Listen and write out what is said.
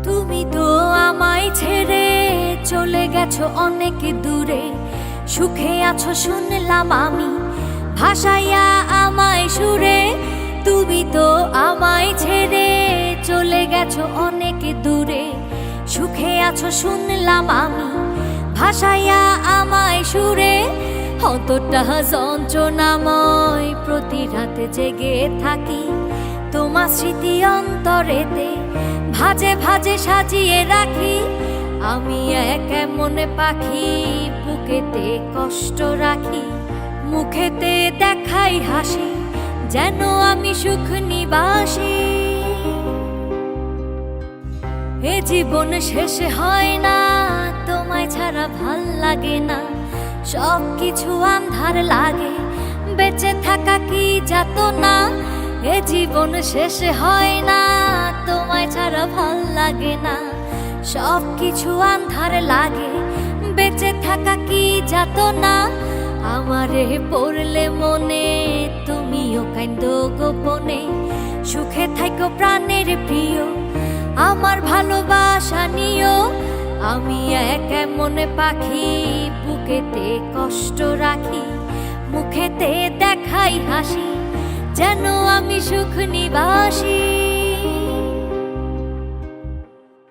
তুমি তো আমায় ছেড়ে চলে গেছো অনেক দূরে, সুখে আছো শুনলাম আমি ভাসাইয়া আমায় সুরে। তুমি তো আমায় ছেড়ে চলে গেছো অনেক দূরে, সুখে আছো শুনলাম আমি ভাসাইয়া আমায় সুরে। অতটা যন্ত্রণাময় প্রতি রাতে জেগে থাকি, তোমার স্মৃতি অন্তরেতে ভাজে ভাজে সাজিয়ে রাখি। আমি এক এমন পাখি বুকেতে কষ্ট রাখি, মুখেতে দেখাই হাসি যেন আমি সুখ নিবাসী। এ জীবন শেষ হয় না, তোমায় ছাড়া ভাল লাগে না, সব কিছু আন্ধার লাগে, বেঁচে থাকা কি যাতনা। এ জীবন শেষ হয় না, তোমায় ছাড়া ভাল লাগে না, সব কিছু আন্ধার লাগে, বেঁচে থাকা কি যাতনা। আমারে পড়লে মনে তুমিও কান্দো গোপনে, সুখে থাকো প্রাণের প্রিয়, আমার ভালোবাসা নিও। আমি এক এমন পাখি বুকেতে কষ্ট রাখি, মুখেতে দেখাই হাসি যেন আমি সুখ নিবাসী।